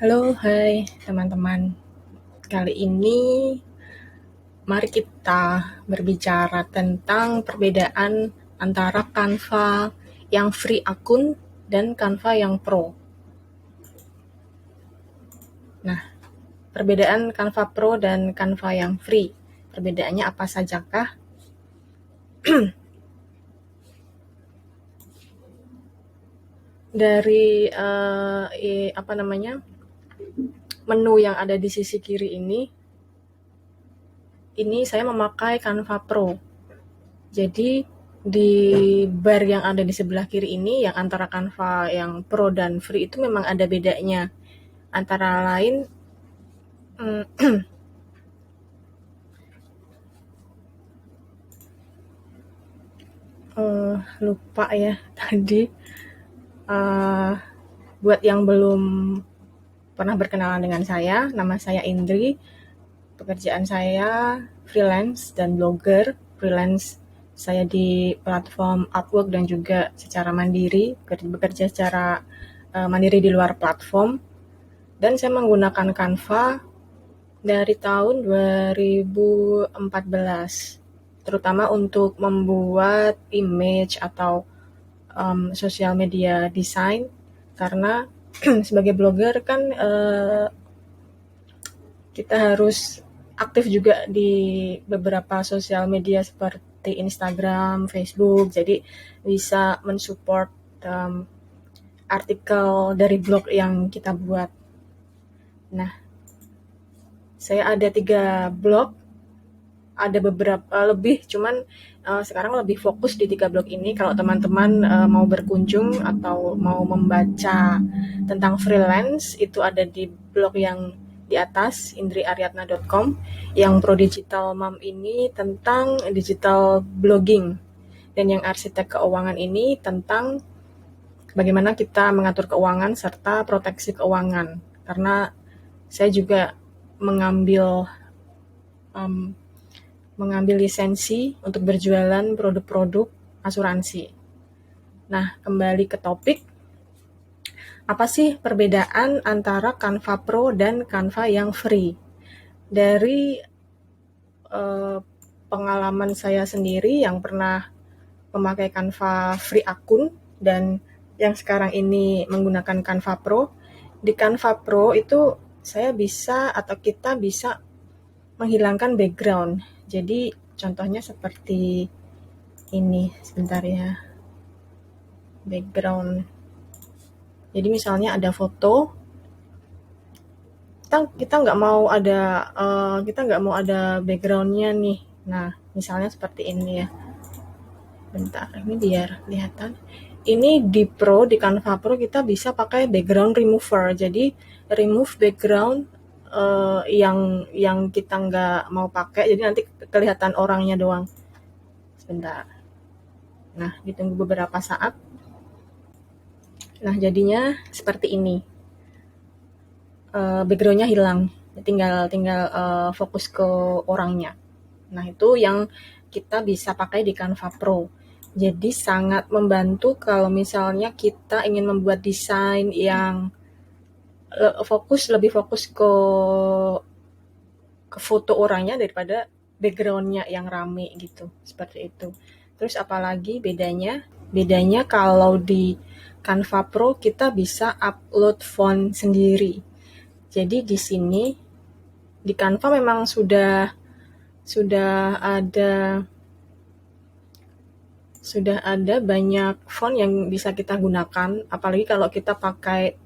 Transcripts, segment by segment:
Halo, hai teman-teman. Kali ini mari kita berbicara tentang perbedaan antara Canva yang free akun dan Canva yang pro. Nah, perbedaan Canva Pro dan Canva yang free, perbedaannya apa sajakah? Dari menu yang ada di sisi kiri ini saya memakai Canva Pro. Jadi di bar yang ada di sebelah kiri ini, yang antara Canva yang pro dan free itu memang ada bedanya. Antara lain, lupa ya tadi. Uh, buat yang belum pernah berkenalan dengan saya, nama saya Indri. Pekerjaan saya freelance dan blogger. Freelance saya di platform Upwork dan juga secara mandiri, bekerja secara mandiri di luar platform. Dan saya menggunakan Canva dari tahun 2014, terutama untuk membuat image atau sosial media design, karena sebagai blogger kan kita harus aktif juga di beberapa sosial media seperti Instagram, Facebook, jadi bisa mensupport artikel dari blog yang kita buat. Nah, saya ada 3 blog, ada beberapa lebih, cuman sekarang lebih fokus di 3 blog ini. Kalau teman-teman mau berkunjung atau mau membaca tentang freelance, itu ada di blog yang di atas, indriaryatna.com. Yang Pro Digital Mom ini tentang digital blogging, dan yang arsitek keuangan ini tentang bagaimana kita mengatur keuangan serta proteksi keuangan. Karena saya juga mengambil lisensi untuk berjualan produk-produk asuransi. Nah, kembali ke topik, apa sih perbedaan antara Canva Pro dan Canva yang free? Dari pengalaman saya sendiri yang pernah memakai Canva free akun dan yang sekarang ini menggunakan Canva Pro, di Canva Pro itu saya bisa atau kita bisa menghilangkan background. Jadi contohnya seperti ini, sebentar ya, background. Jadi misalnya ada foto, kita nggak mau ada backgroundnya nih. Nah, misalnya seperti ini ya. Bentar, ini biar kelihatan. Ini di Pro, di Canva Pro kita bisa pakai background remover. Jadi remove background yang kita nggak mau pakai. Jadi nanti kelihatan orangnya doang. Sebentar. Nah, ditunggu beberapa saat. Nah, jadinya seperti ini. Backgroundnya hilang. Tinggal fokus ke orangnya. Nah, itu yang kita bisa pakai di Canva Pro. Jadi sangat membantu kalau misalnya kita ingin membuat desain yang lebih fokus ke foto orangnya daripada backgroundnya yang rame gitu, seperti itu. Terus apalagi bedanya kalau di Canva Pro kita bisa upload font sendiri. Jadi di sini di Canva memang sudah ada banyak font yang bisa kita gunakan, apalagi kalau kita pakai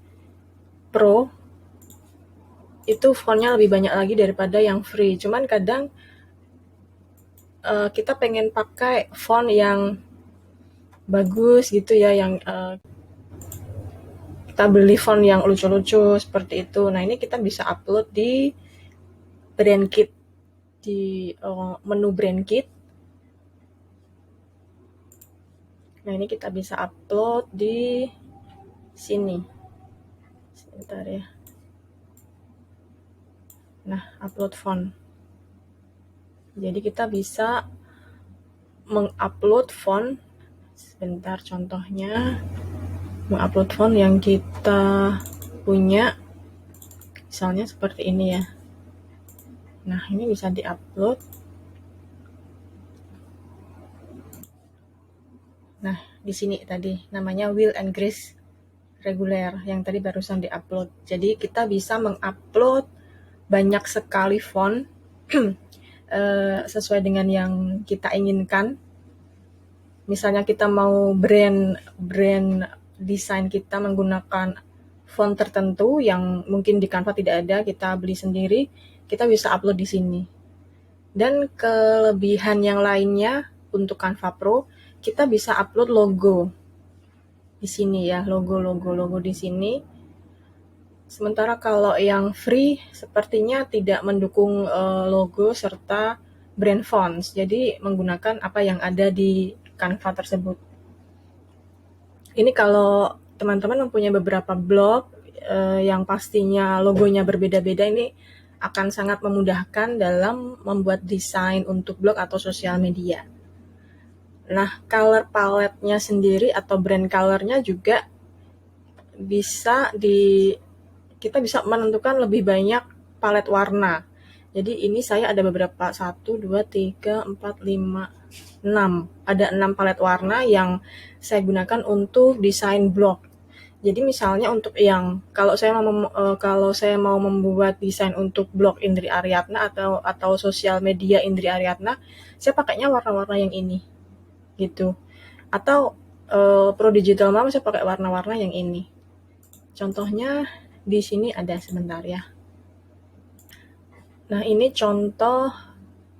Pro, itu fontnya lebih banyak lagi daripada yang free. Cuman kadang kita pengen pakai font yang bagus gitu ya, yang kita beli font yang lucu-lucu seperti itu. Nah, ini kita bisa upload di brand kit, di menu brand kit. Nah, ini kita bisa upload di sini. Sebentar ya. Nah, upload font. Jadi kita bisa mengupload font. Sebentar, contohnya mengupload font yang kita punya. Misalnya seperti ini ya. Nah, ini bisa diupload. Nah, di sini tadi namanya Will and Grace reguler yang tadi barusan diupload. Jadi kita bisa mengupload banyak sekali font sesuai dengan yang kita inginkan. Misalnya kita mau brand desain kita menggunakan font tertentu yang mungkin di Canva tidak ada, kita beli sendiri, kita bisa upload di sini. Dan kelebihan yang lainnya untuk Canva Pro, kita bisa upload logo di sini ya, logo di sini. Sementara kalau yang free sepertinya tidak mendukung logo serta brand fonts. Jadi menggunakan apa yang ada di Canva tersebut. Ini kalau teman-teman mempunyai beberapa blog yang pastinya logonya berbeda-beda, ini akan sangat memudahkan dalam membuat desain untuk blog atau sosial media. Nah, color palette-nya sendiri atau brand color-nya juga bisa kita bisa menentukan lebih banyak palet warna. Jadi ini saya ada beberapa, 1, 2, 3, 4, 5, 6. Ada 6 palet warna yang saya gunakan untuk desain blog. Jadi misalnya untuk yang kalau saya mau membuat desain untuk blog Indri Aryatna atau sosial media Indri Aryatna, saya pakainya warna-warna yang ini gitu. Atau Pro Digital Mom saya pakai warna-warna yang ini. Contohnya di sini ada sebentar ya. Nah, ini contoh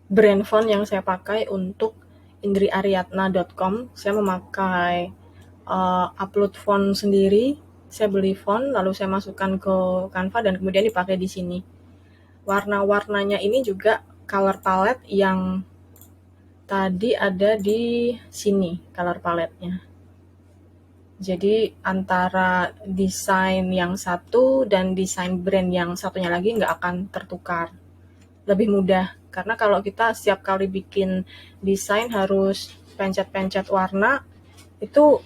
brand font yang saya pakai untuk indriaryatna.com. Saya memakai upload font sendiri. Saya beli font, lalu saya masukkan ke Canva dan kemudian dipakai di sini. Warna-warnanya ini juga color palette yang tadi ada di sini, color palette-nya. Jadi antara desain yang satu dan desain brand yang satunya lagi nggak akan tertukar. Lebih mudah, karena kalau kita setiap kali bikin desain harus pencet-pencet warna, itu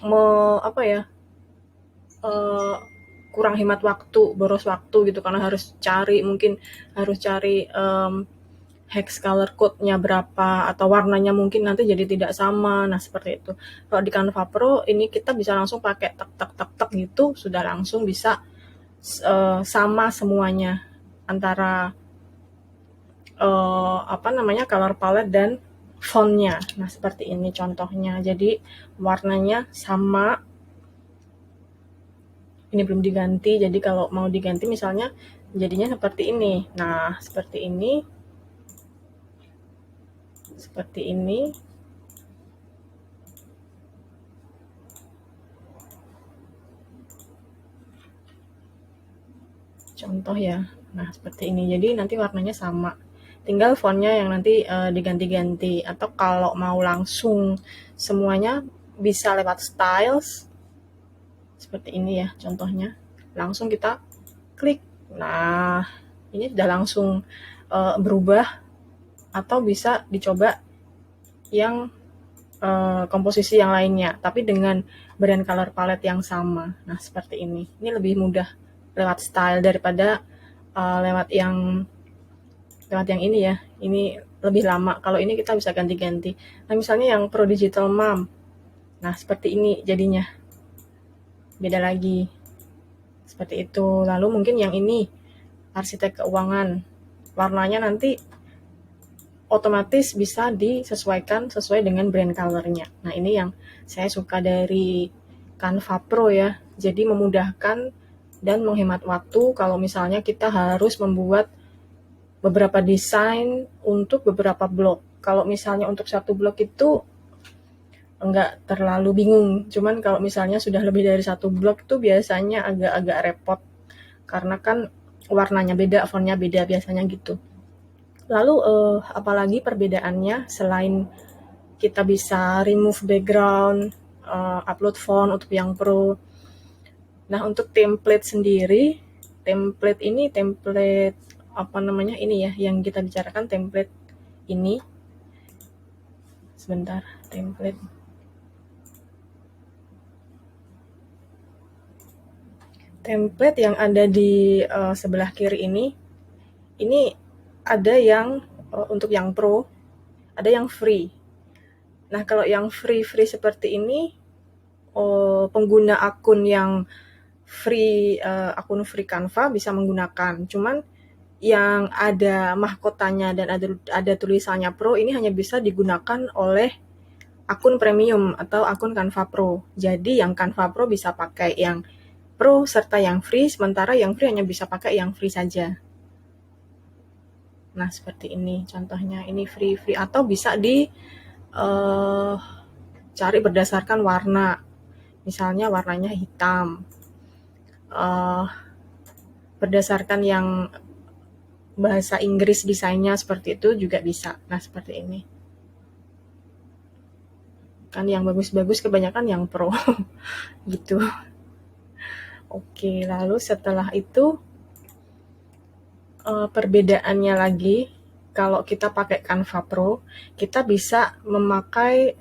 kurang hemat waktu, boros waktu gitu, karena harus cari hex color code-nya berapa atau warnanya mungkin nanti jadi tidak sama. Nah, seperti itu. Kalau di Canva Pro ini kita bisa langsung pakai tek gitu, sudah langsung bisa sama semuanya antara color palette dan fontnya. Nah, seperti ini contohnya. Jadi warnanya sama. Ini belum diganti, jadi kalau mau diganti misalnya jadinya seperti ini. Nah, seperti ini. Seperti ini. Contoh ya. Nah, seperti ini. Jadi nanti warnanya sama. Tinggal fontnya yang nanti diganti-ganti. Atau kalau mau langsung semuanya bisa lewat styles. Seperti ini ya contohnya. Langsung kita klik. Nah, ini sudah langsung berubah. Atau bisa dicoba yang komposisi yang lainnya, tapi dengan brand color palette yang sama. Nah, seperti ini. Ini lebih mudah lewat style daripada lewat yang ini ya. Ini lebih lama. Kalau ini kita bisa ganti-ganti. Nah, misalnya yang Pro Digital Mom. Nah, seperti ini jadinya. Beda lagi. Seperti itu. Lalu mungkin yang ini arsitek keuangan. Warnanya nanti otomatis bisa disesuaikan sesuai dengan brand color-nya. Nah, ini yang saya suka dari Canva Pro ya. Jadi memudahkan dan menghemat waktu kalau misalnya kita harus membuat beberapa desain untuk beberapa blog. Kalau misalnya untuk satu blog itu enggak terlalu bingung. Cuman kalau misalnya sudah lebih dari satu blog itu biasanya agak-agak repot. Karena kan warnanya beda, fontnya beda biasanya gitu. Lalu apalagi perbedaannya selain kita bisa remove background, upload font untuk yang Pro. Nah, untuk template sendiri, template ini ini ya yang kita bicarakan template ini. Sebentar, template. template yang ada di sebelah kiri ini ada yang untuk yang pro, ada yang free. Nah, kalau yang free seperti ini, pengguna akun yang free, akun free Canva bisa menggunakan. Cuman yang ada mahkotanya dan ada tulisannya pro ini hanya bisa digunakan oleh akun premium atau akun Canva Pro. Jadi yang Canva Pro bisa pakai yang pro serta yang free, sementara yang free hanya bisa pakai yang free saja. Nah, seperti ini contohnya. Ini free atau bisa di cari berdasarkan warna. Misalnya warnanya hitam. Berdasarkan yang bahasa Inggris desainnya seperti itu juga bisa. Nah, seperti ini. Kan yang bagus-bagus kebanyakan yang pro. Gitu. Oke, lalu setelah itu perbedaannya lagi, kalau kita pakai Canva Pro, kita bisa memakai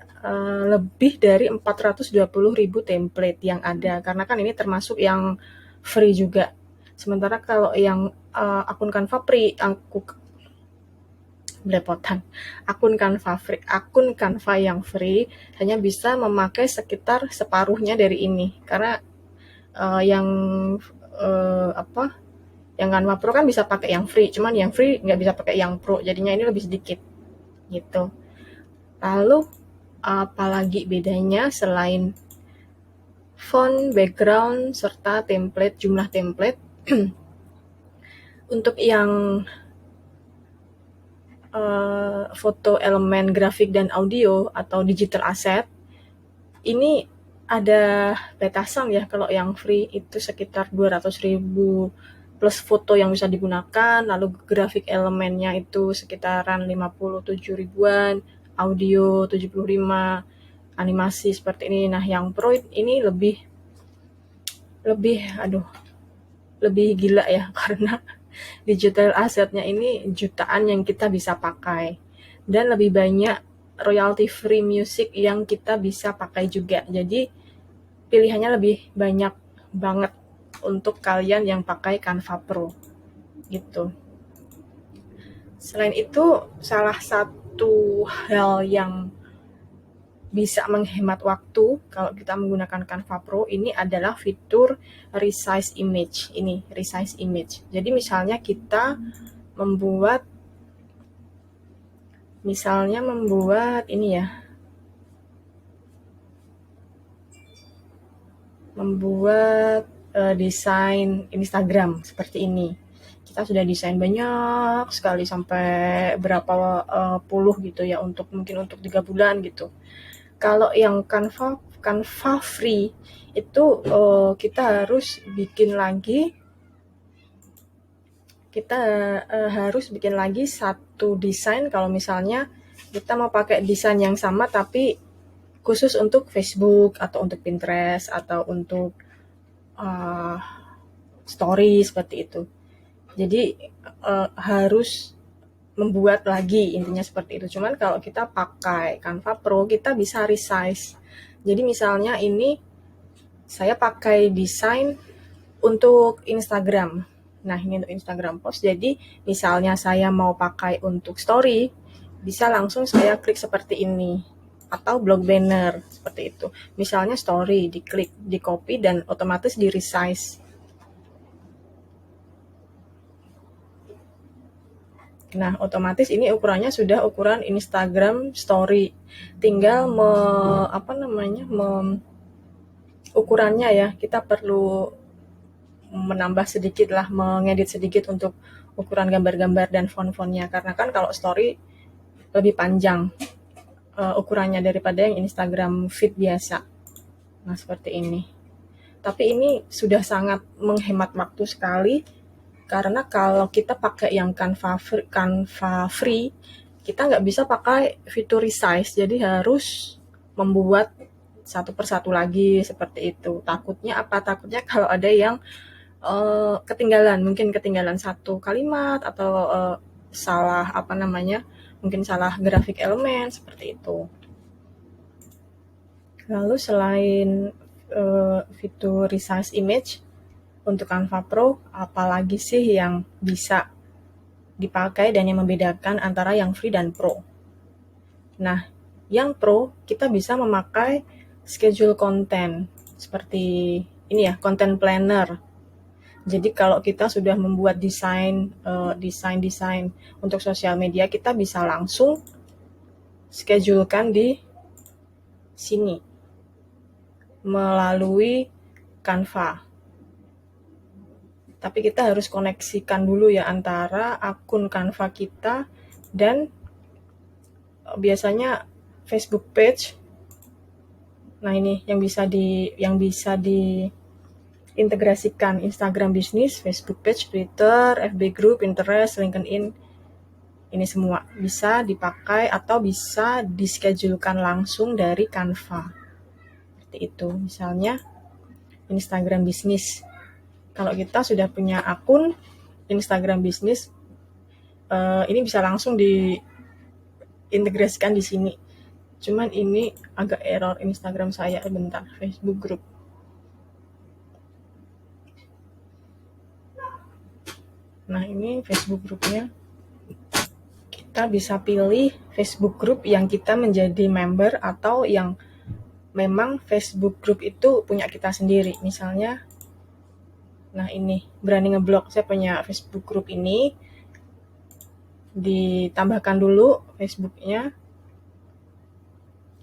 lebih dari 420.000 template yang ada, karena kan ini termasuk yang free juga. Sementara kalau yang akun Canva free, akun Canva yang free hanya bisa memakai sekitar separuhnya dari ini, karena yang Canva Pro kan bisa pakai yang free, cuman yang free nggak bisa pakai yang pro, jadinya ini lebih sedikit gitu. Lalu apalagi bedanya selain font, background, serta template, jumlah template. Untuk yang foto, elemen, grafik, dan audio atau digital asset, ini ada batasan ya. Kalau yang free itu sekitar 200.000 plus foto yang bisa digunakan, lalu grafik elemennya itu sekitaran 57 ribuan, audio 75, animasi seperti ini. Nah, yang pro ini lebih gila ya, karena digital assetnya ini jutaan yang kita bisa pakai, dan lebih banyak royalty free music yang kita bisa pakai juga. Jadi pilihannya lebih banyak banget untuk kalian yang pakai Canva Pro gitu. Selain itu, salah satu hal yang bisa menghemat waktu kalau kita menggunakan Canva Pro ini adalah fitur resize image. Ini resize image. Jadi misalnya kita membuat ini ya, membuat desain Instagram seperti ini. Kita sudah desain banyak sekali, sampai berapa puluh gitu ya, mungkin untuk 3 bulan gitu. Kalau yang Canva free itu kita harus bikin lagi satu desain. Kalau misalnya kita mau pakai desain yang sama tapi khusus untuk Facebook atau untuk Pinterest atau untuk story seperti itu. Jadi harus membuat lagi, intinya seperti itu. Cuman kalau kita pakai Canva Pro, kita bisa resize. Jadi misalnya ini saya pakai desain untuk Instagram. Nah, ini untuk Instagram post. Jadi misalnya saya mau pakai untuk story, bisa langsung saya klik seperti ini. Atau blog banner, seperti itu. Misalnya story, diklik, di copy, dan otomatis di resize. Nah, otomatis ini ukurannya sudah ukuran Instagram story. Tinggal ukurannya ya, kita perlu menambah sedikit lah, mengedit sedikit untuk ukuran gambar-gambar dan font-fontnya. Karena kan kalau story lebih panjang ukurannya daripada yang Instagram feed biasa. Nah, seperti ini. Tapi ini sudah sangat menghemat waktu sekali, karena kalau kita pakai yang Canva free, kita nggak bisa pakai fitur resize, jadi harus membuat satu persatu lagi seperti itu. Takutnya kalau ada yang mungkin ketinggalan satu kalimat atau mungkin salah grafik elemen seperti itu. Lalu selain fitur resize image, Untuk Canva Pro, apalagi sih yang bisa dipakai dan yang membedakan antara yang free dan pro? Nah, yang pro kita bisa memakai schedule konten seperti ini ya, content planner. Jadi kalau kita sudah membuat desain untuk sosial media, kita bisa langsung schedulekan di sini melalui Canva. Tapi kita harus koneksikan dulu ya antara akun Canva kita dan biasanya Facebook page. Nah, ini yang bisa diintegrasikan Instagram bisnis, Facebook page, Twitter, FB group, Pinterest, LinkedIn. Ini semua bisa dipakai atau bisa dischedulekan langsung dari Canva. Seperti itu. Misalnya Instagram bisnis. Kalau kita sudah punya akun Instagram bisnis, ini bisa langsung diintegrasikan di sini. Cuman ini agak error Instagram saya, bentar, Facebook group. Nah, ini Facebook grupnya. Kita bisa pilih Facebook group yang kita menjadi member atau yang memang Facebook group itu punya kita sendiri. Misalnya, nah ini, berani ngeblok. Saya punya Facebook group ini, ditambahkan dulu Facebooknya,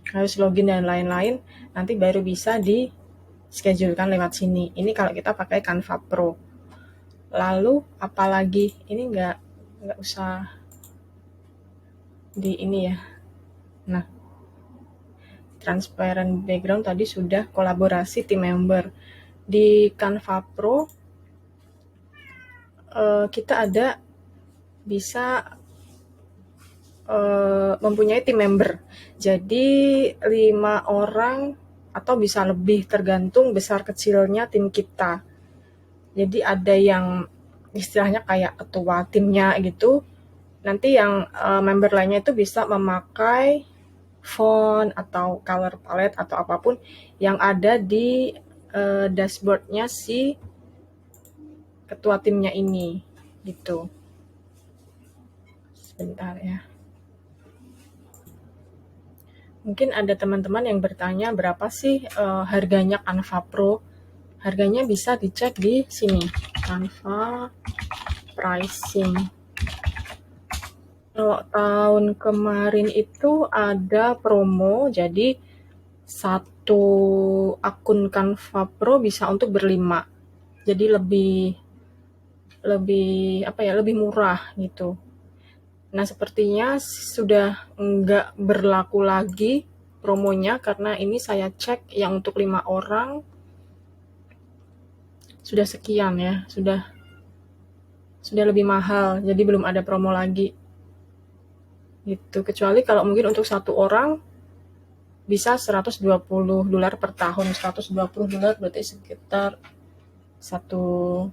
harus login dan lain-lain, nanti baru bisa di-schedulekan lewat sini. Ini kalau kita pakai Canva Pro. Lalu, apalagi, ini nggak usah di ini ya. Nah, transparent background tadi sudah kolaborasi tim member. Di Canva Pro kita ada bisa mempunyai tim member. Jadi 5 orang atau bisa lebih tergantung besar kecilnya tim kita. Jadi ada yang istilahnya kayak ketua timnya gitu. Nanti yang member lainnya itu bisa memakai font atau color palette atau apapun yang ada di dashboardnya si ketua timnya ini gitu. Sebentar ya. Mungkin ada teman-teman yang bertanya berapa sih harganya Canva Pro. Harganya bisa dicek di sini, Canva pricing. Kalau tahun kemarin itu ada promo, jadi satu akun Canva Pro bisa untuk berlima. Jadi lebih murah gitu. Nah, sepertinya sudah enggak berlaku lagi promonya karena ini saya cek yang untuk 5 orang sudah sekian ya, sudah lebih mahal, jadi belum ada promo lagi. Gitu. Kecuali kalau mungkin untuk satu orang bisa $120 per tahun. $120 berarti sekitar 1,5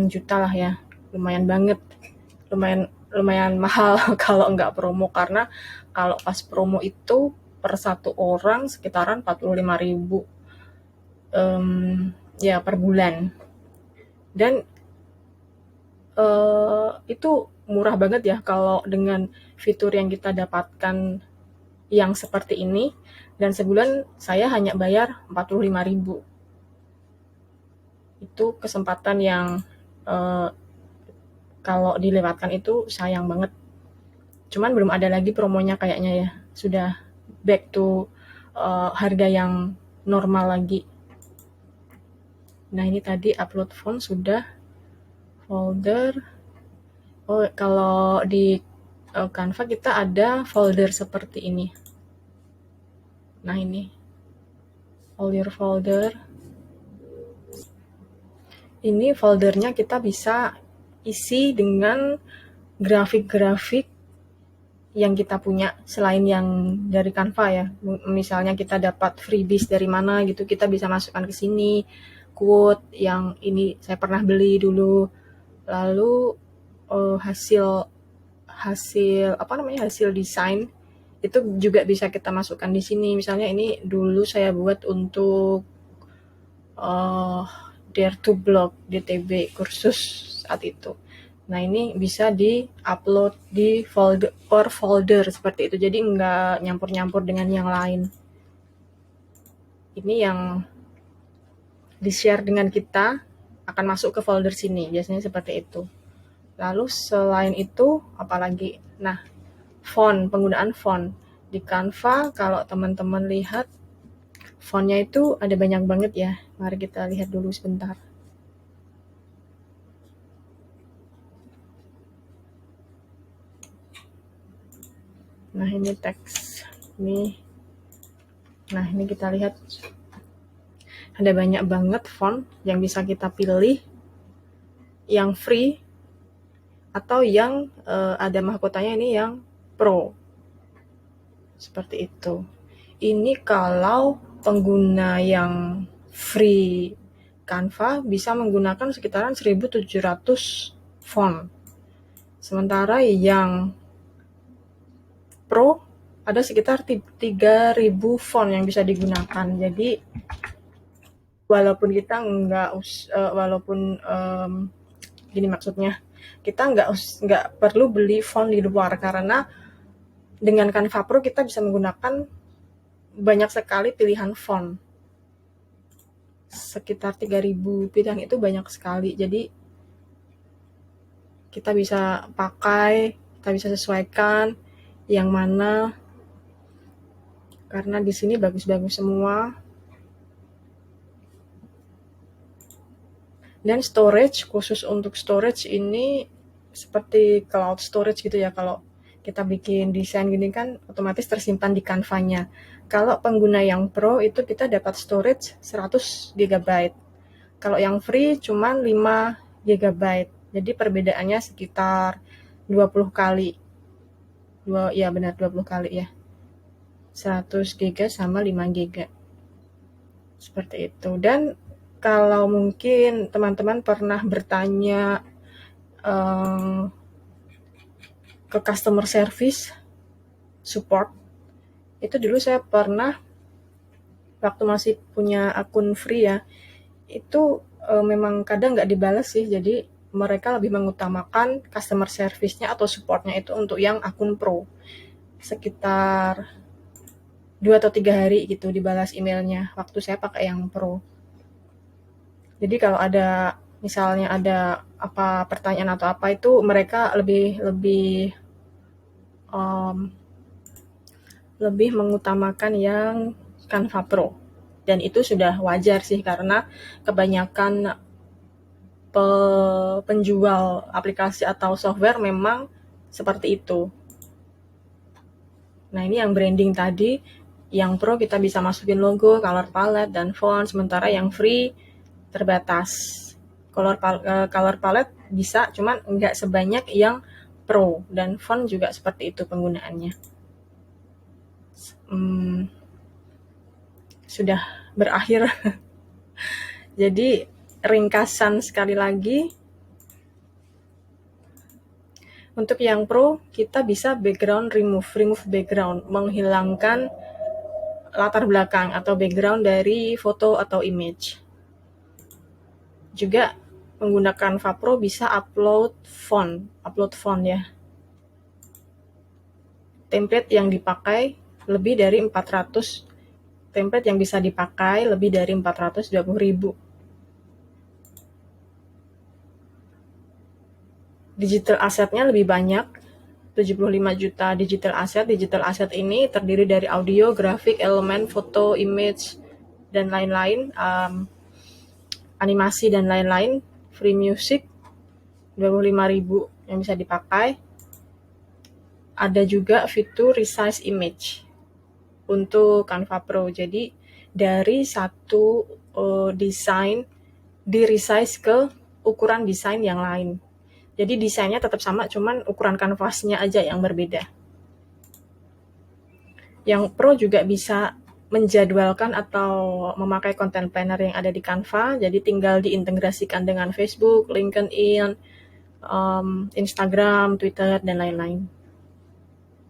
juta lah ya. Lumayan banget. Lumayan mahal kalau nggak promo, karena kalau pas promo itu per satu orang sekitaran 45.000 ya per bulan. Dan itu murah banget ya kalau dengan fitur yang kita dapatkan yang seperti ini, dan sebulan saya hanya bayar 45.000. Itu kesempatan yang kalau dilewatkan itu sayang banget. Cuman belum ada lagi promonya kayaknya ya. Sudah back to harga yang normal lagi. Nah, ini tadi upload font sudah, folder. Oh, kalau di Canva kita ada folder seperti ini. Nah, ini all your folder. Ini foldernya kita bisa isi dengan grafik-grafik yang kita punya selain yang dari Canva ya. Misalnya kita dapat freebies dari mana gitu, kita bisa masukkan ke sini. Quote yang ini saya pernah beli dulu. Lalu hasil desain itu juga bisa kita masukkan di sini. Misalnya ini dulu saya buat untuk Dare to Blog DTB kursus saat itu. Nah, ini bisa di-upload di folder seperti itu. Jadi nggak nyampur-nyampur dengan yang lain. Ini yang di-share dengan kita akan masuk ke folder sini. Biasanya seperti itu. Lalu selain itu, apalagi? Nah, penggunaan font. Di Canva, kalau teman-teman lihat, fontnya itu ada banyak banget ya. Mari kita lihat dulu sebentar. Nah, ini teks. Nah, ini kita lihat ada banyak banget font yang bisa kita pilih, yang free atau yang ada mahkotanya, ini yang pro. Seperti itu. Ini kalau pengguna yang free Canva bisa menggunakan sekitaran 1.700 font. Sementara yang pro ada sekitar 3.000 font yang bisa digunakan. Jadi walaupun kita gini maksudnya, kita nggak perlu beli font di luar, karena dengan Canva Pro kita bisa menggunakan banyak sekali pilihan font. Sekitar 3.000 pilihan itu banyak sekali. Jadi kita bisa pakai, kita bisa sesuaikan yang mana, karena di sini bagus-bagus semua. Dan storage, khusus untuk storage ini seperti cloud storage gitu ya. Kalau kita bikin desain gini kan otomatis tersimpan di Canva-nya. Kalau pengguna yang pro itu kita dapat storage 100 GB. Kalau yang free cuma 5 GB. Jadi perbedaannya sekitar 20 kali. Ya benar, 20 kali ya. 100 GB sama 5 GB. Seperti itu. Dan kalau mungkin teman-teman pernah bertanya ke customer service support, itu dulu saya pernah waktu masih punya akun free ya, itu memang kadang nggak dibalas sih. Jadi mereka lebih mengutamakan customer service-nya atau supportnya itu untuk yang akun pro. Sekitar 2 atau 3 hari gitu dibalas emailnya waktu saya pakai yang pro. Jadi kalau ada misalnya ada apa pertanyaan atau apa, itu mereka lebih mengutamakan yang Canva Pro. Dan itu sudah wajar sih, karena kebanyakan penjual aplikasi atau software memang seperti itu. Nah, ini yang branding tadi, yang pro kita bisa masukin logo, color palette, dan font, sementara yang free terbatas. Color palette bisa, cuman nggak sebanyak yang pro, dan font juga seperti itu penggunaannya. Sudah berakhir. Jadi ringkasan sekali lagi, untuk yang pro kita bisa background remove background, menghilangkan latar belakang atau background dari foto atau image. Juga menggunakan Canva Pro bisa upload font ya. Template yang dipakai lebih dari 400 template yang bisa dipakai lebih dari 420.000. Digital asetnya lebih banyak, 75 juta digital asset. Digital asset ini terdiri dari audio, grafik, elemen, foto, image, dan lain-lain, animasi dan lain-lain. Free music 25.000 yang bisa dipakai. Ada juga fitur resize image untuk Canva Pro. Jadi dari satu desain di resize ke ukuran desain yang lain. Jadi desainnya tetap sama, cuman ukuran kanvasnya aja yang berbeda. Yang pro juga bisa menjadwalkan atau memakai content planner yang ada di Canva. Jadi tinggal diintegrasikan dengan Facebook, LinkedIn, Instagram, Twitter, dan lain-lain.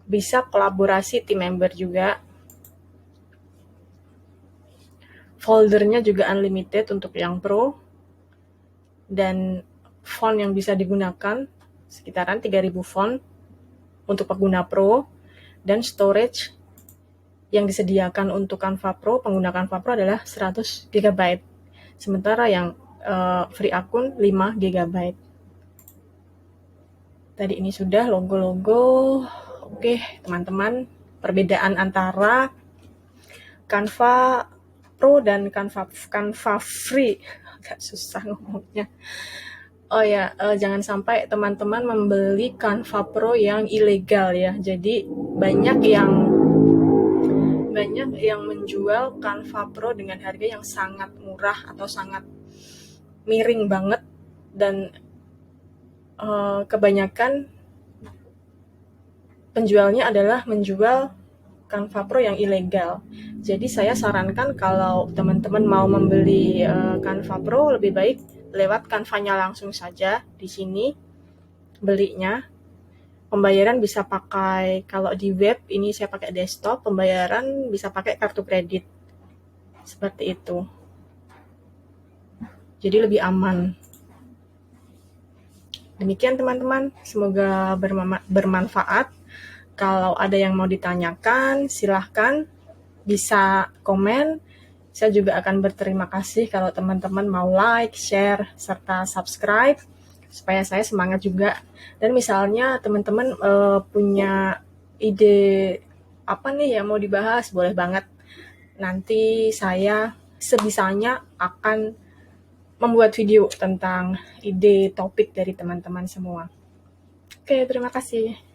Bisa kolaborasi team member juga. Foldernya juga unlimited untuk yang pro. dan font yang bisa digunakan sekitaran 3000 font untuk pengguna Pro, dan storage yang disediakan untuk Canva Pro, pengguna Canva Pro adalah 100 GB. Sementara yang free akun 5 GB. Tadi ini sudah logo-logo. Oke, teman-teman, perbedaan antara Canva Pro dan Canva Free. Agak susah ngomongnya. Oh ya, jangan sampai teman-teman membeli Canva Pro yang ilegal ya. Jadi banyak yang menjual Canva Pro dengan harga yang sangat murah atau sangat miring banget, dan kebanyakan penjualnya adalah menjual Canva Pro yang ilegal. Jadi saya sarankan kalau teman-teman mau membeli Canva Pro, lebih baik lewat Canva-nya langsung saja di sini belinya. Pembayaran bisa pakai, kalau di web ini saya pakai desktop, pembayaran bisa pakai kartu kredit. Seperti itu. Jadi lebih aman. Demikian teman-teman, semoga bermanfaat. Kalau ada yang mau ditanyakan, silahkan bisa komen. Saya juga akan berterima kasih kalau teman-teman mau like, share, serta subscribe, supaya saya semangat juga. Dan misalnya teman-teman punya ide apa nih yang mau dibahas, boleh banget. Nanti saya sebisanya akan membuat video tentang ide topik dari teman-teman semua. Oke, terima kasih.